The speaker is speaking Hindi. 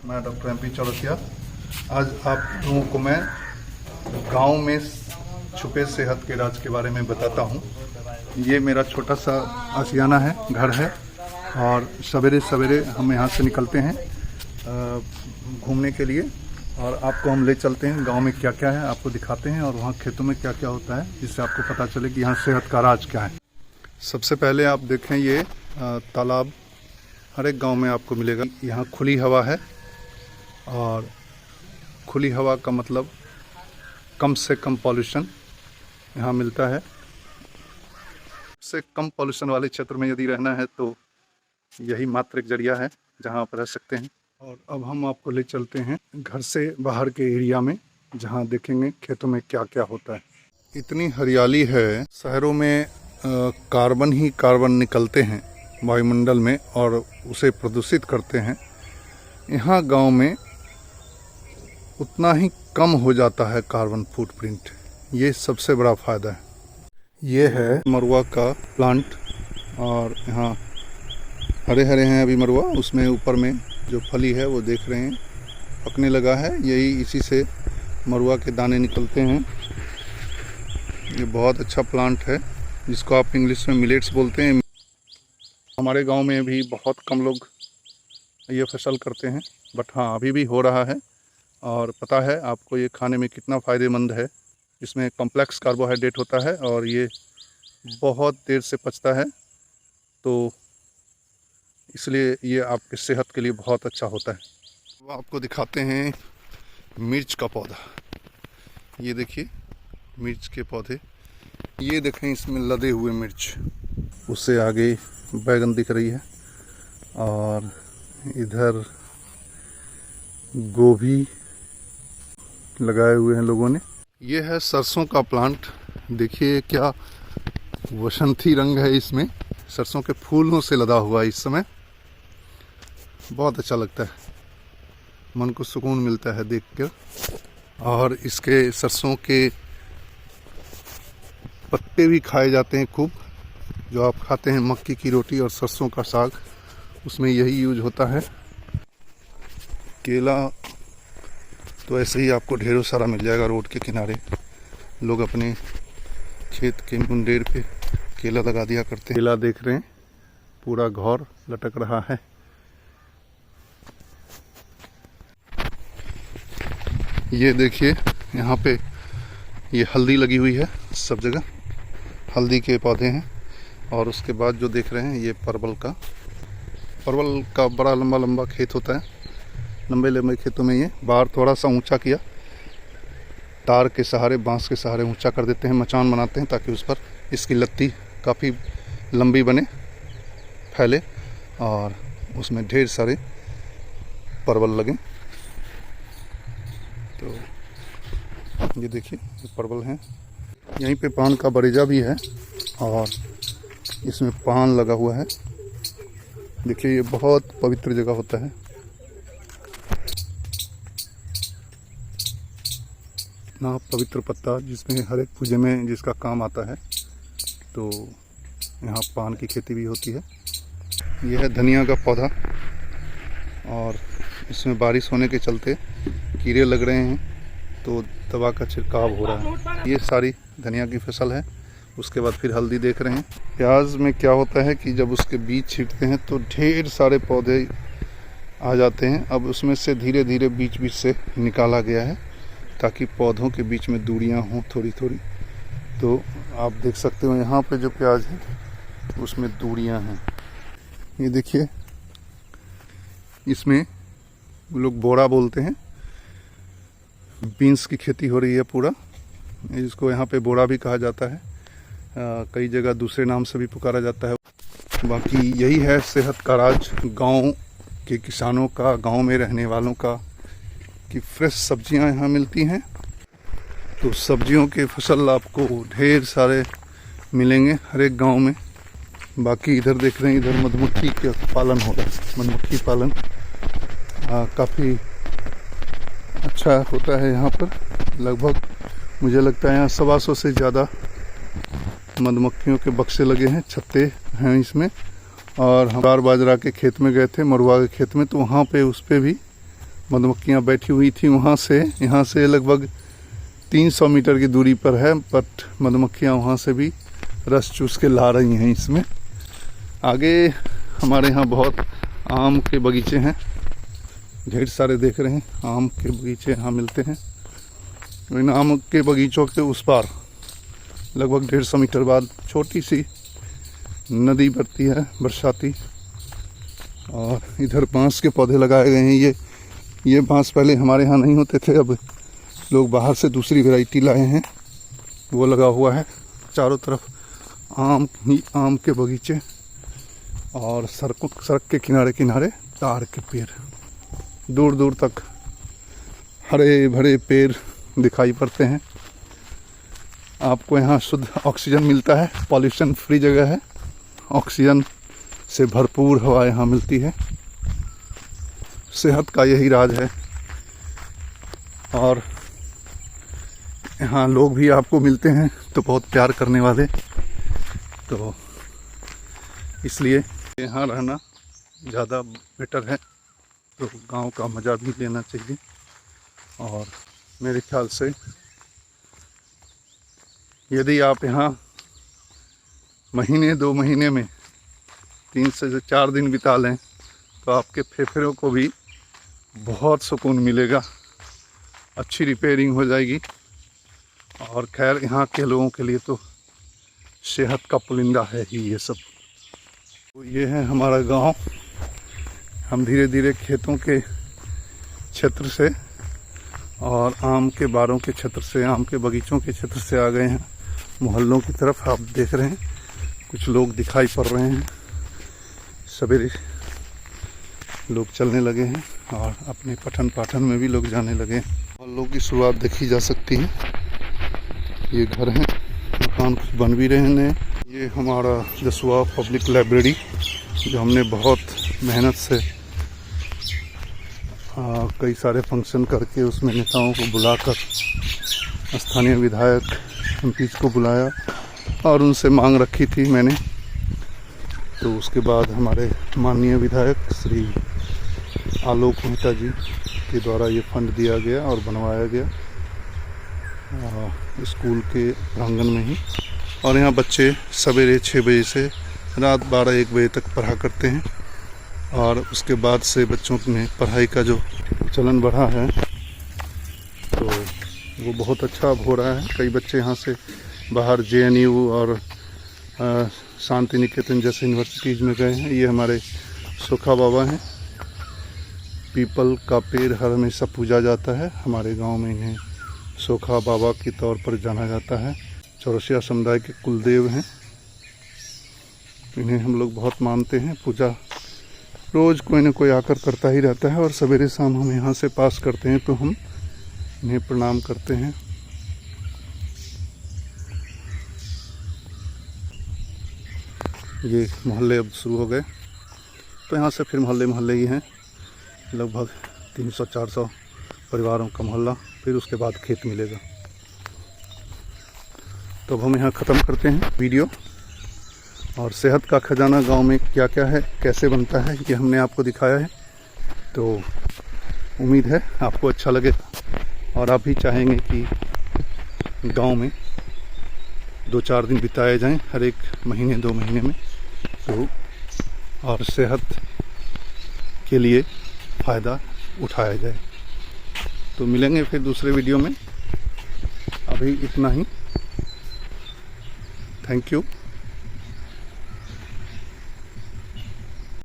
मैं डॉक्टर MP चौरसिया। आज आप लोगों को मैं गांव में छुपे सेहत के राज के बारे में बताता हूं। ये मेरा छोटा सा आशियाना है, घर है, और सवेरे सवेरे हम यहाँ से निकलते हैं घूमने के लिए, और आपको हम ले चलते हैं गांव में क्या क्या है, आपको दिखाते हैं, और वहाँ खेतों में क्या क्या होता है, जिससे आपको पता चले कि यहाँ सेहत का राज क्या है। सबसे पहले आप देखें, ये तालाब हर एक गांव में आपको मिलेगा। यहाँ खुली हवा है, और खुली हवा का मतलब कम से कम पॉल्यूशन यहाँ मिलता है। से कम पॉल्यूशन वाले क्षेत्र में यदि रहना है तो यही मात्र एक जरिया है जहाँ आप रह सकते हैं। और अब हम आपको ले चलते हैं घर से बाहर के एरिया में, जहाँ देखेंगे खेतों में क्या क्या होता है। इतनी हरियाली है, शहरों में कार्बन ही कार्बन निकलते हैं वायुमंडल में और उसे प्रदूषित करते हैं। यहाँ गांव में उतना ही कम हो जाता है कार्बन फुटप्रिंट। ये सबसे बड़ा फ़ायदा है। ये है मरुआ का प्लांट, और यहाँ हरे हरे हैं अभी मरुआ, उसमें ऊपर में जो फली है वो देख रहे हैं पकने लगा है। यही इसी से मरुआ के दाने निकलते हैं। ये बहुत अच्छा प्लांट है, जिसको आप इंग्लिश में मिलेट्स बोलते हैं। हमारे गांव में भी बहुत कम लोग ये फसल करते हैं, बट हाँ अभी भी हो रहा है। और पता है आपको ये खाने में कितना फ़ायदेमंद है। इसमें कॉम्प्लेक्स कार्बोहाइड्रेट होता है और ये बहुत देर से पचता है, तो इसलिए ये आपके सेहत के लिए बहुत अच्छा होता है। वो आपको दिखाते हैं मिर्च का पौधा। ये देखिए मिर्च के पौधे, ये देखें इसमें लदे हुए मिर्च। उससे आगे बैगन दिख रही है, और इधर गोभी लगाए हुए हैं लोगों ने। ये है सरसों का प्लांट। देखिए क्या वसंती रंग है इसमें, सरसों के फूलों से लदा हुआ है इस समय। बहुत अच्छा लगता है, मन को सुकून मिलता है देखकर। और इसके सरसों के पत्ते भी खाए जाते हैं खूब, जो आप खाते हैं मक्की की रोटी और सरसों का साग, उसमें यही यूज होता है। केला तो ऐसे ही आपको ढेरों सारा मिल जाएगा रोड के किनारे। लोग अपने खेत के मुंडेर पे केला लगा दिया करते हैं। केला देख रहे हैं, पूरा घौर लटक रहा है। ये देखिए यहाँ पे ये हल्दी लगी हुई है, सब जगह हल्दी के पौधे हैं। और उसके बाद जो देख रहे हैं ये परवल का बड़ा लंबा लंबा खेत होता है। लंबे लंबे खेतों में ये बाहर थोड़ा सा ऊंचा किया, तार के सहारे, बांस के सहारे ऊंचा कर देते हैं, मचान बनाते हैं, ताकि उस पर इसकी लत्ती काफ़ी लंबी बने, फैले, और उसमें ढेर सारे परवल लगें। तो ये देखिए ये परवल हैं। यहीं पे पान का बरेजा भी है, और इसमें पान लगा हुआ है। देखिए ये बहुत पवित्र जगह होता है। इतना पवित्र पत्ता, जिसमें हर एक पूजे में जिसका काम आता है। तो यहाँ पान की खेती भी होती है। यह है धनिया का पौधा, और इसमें बारिश होने के चलते कीड़े लग रहे हैं, तो दवा का छिड़काव हो रहा है। ये सारी धनिया की फसल है। उसके बाद फिर हल्दी देख रहे हैं। प्याज में क्या होता है कि जब उसके बीज छींटते हैं तो ढेर सारे पौधे आ जाते हैं। अब उसमें से धीरे धीरे बीच बीच से निकाला गया है, ताकि पौधों के बीच में दूरियां हों थोड़ी थोड़ी। तो आप देख सकते हो यहाँ पे जो प्याज है उसमें दूरियां हैं। ये देखिए इसमें लोग बोरा बोलते हैं। बीन्स की खेती हो रही है पूरा, इसको यहाँ पे बोरा भी कहा जाता है। कई जगह दूसरे नाम से भी पुकारा जाता है। बाकी यही है सेहत का राज गांव के किसानों का, गांव में रहने वालों का, कि फ्रेश सब्जियां यहाँ मिलती हैं। तो सब्जियों के फसल आपको ढेर सारे मिलेंगे हर एक गांव में। बाकी इधर देख रहे हैं, इधर मधुमक्खी का पालन हो रहा है। मधुमक्खी पालन काफ़ी अच्छा होता है यहाँ पर। लगभग मुझे लगता है यहाँ 125 से ज़्यादा मधुमक्खियों के बक्से लगे हैं, छत्ते हैं इसमें। और हम बाजरा के खेत में गए थे, मरुआ के खेत में, तो वहाँ पे उस पर भी मधुमक्खियाँ बैठी हुई थी वहाँ से, यहाँ से लगभग 300 मीटर की दूरी पर है, बट मधुमक्खियाँ वहाँ से भी रस चूस के ला रही हैं इसमें। आगे हमारे यहाँ बहुत आम के बगीचे हैं, ढेर सारे देख रहे हैं आम के बगीचे यहाँ मिलते हैं। इन आम के बगीचों के उस पार लगभग 150 मीटर बाद छोटी सी नदी बढ़ती है बरसाती, और इधर बांस के पौधे लगाए गए हैं। ये बांस पहले हमारे यहाँ नहीं होते थे, अब लोग बाहर से दूसरी वैरायटी लाए हैं, वो लगा हुआ है। चारों तरफ आम ही आम के बगीचे और सड़क के किनारे किनारे तार के पेड़, दूर दूर तक हरे भरे पेड़ दिखाई पड़ते हैं। आपको यहाँ शुद्ध ऑक्सीजन मिलता है, पॉल्यूशन फ्री जगह है, ऑक्सीजन से भरपूर हवा यहाँ मिलती है। सेहत का यही राज है। और यहाँ लोग भी आपको मिलते हैं तो बहुत प्यार करने वाले, तो इसलिए यहाँ रहना ज़्यादा बेटर है। तो गांव का मज़ा भी लेना चाहिए। और मेरे ख्याल से यदि आप यहाँ महीने 2 महीने में 3 से 4 दिन बिता लें तो आपके फेफड़ों को भी बहुत सुकून मिलेगा, अच्छी रिपेयरिंग हो जाएगी। और खैर यहाँ के लोगों के लिए तो सेहत का पुलिंदा है ही ये सब। तो ये है हमारा गांव। हम धीरे धीरे खेतों के क्षेत्र से और आम के बारों के क्षेत्र से, आम के बगीचों के क्षेत्र से आ गए हैं मोहल्लों की तरफ। आप देख रहे हैं कुछ लोग दिखाई पड़ रहे हैं, सवेरे लोग चलने लगे हैं और अपने पठन पाठन में भी लोग जाने लगे हैं। मोहल्लों की शुरुआत देखी जा सकती है। ये घर हैं, मकान कुछ बन भी रहे हैं। ये हमारा जसुआ पब्लिक लाइब्रेरी, जो हमने बहुत मेहनत से कई सारे फंक्शन करके उसमें नेताओं को बुलाकर, स्थानीय विधायक एमपीज को बुलाया और उनसे मांग रखी थी मैंने। तो उसके बाद हमारे माननीय विधायक श्री आलोक मेहता जी के द्वारा ये फंड दिया गया और बनवाया गया स्कूल के प्रांगण में ही। और यहाँ बच्चे सवेरे 6 बजे से रात 12-1 बजे तक पढ़ा करते हैं। और उसके बाद से बच्चों में पढ़ाई का जो चलन बढ़ा है तो वो बहुत अच्छा हो रहा है। कई बच्चे यहाँ से बाहर JNU और शांति निकेतन जैसे यूनिवर्सिटीज़ में गए हैं। ये हमारे सोखा बाबा हैं। पीपल का पेड़ हर हमेशा पूजा जाता है। हमारे गांव में इन्हें सोखा बाबा के तौर पर जाना जाता है। चौरसिया समुदाय के कुलदेव हैं, इन्हें हम लोग बहुत मानते हैं। पूजा रोज़ कोई न कोई आकर करता ही रहता है और सवेरे शाम हम यहाँ से पास करते हैं तो हम इन्हें प्रणाम करते हैं। ये मोहल्ले अब शुरू हो गए, तो यहाँ से फिर मोहल्ले ही हैं, लगभग 300-400 परिवारों का मोहल्ला। फिर उसके बाद खेत मिलेगा। तो अब हम यहाँ ख़त्म करते हैं वीडियो। और सेहत का खजाना गांव में क्या क्या है, कैसे बनता है, ये हमने आपको दिखाया है। तो उम्मीद है आपको अच्छा लगे और आप भी चाहेंगे कि गांव में 2-4 दिन बिताए जाएं हर एक महीने 2 महीने में, तो और सेहत के लिए फ़ायदा उठाया जाए। तो मिलेंगे फिर दूसरे वीडियो में। अभी इतना ही। Thank you.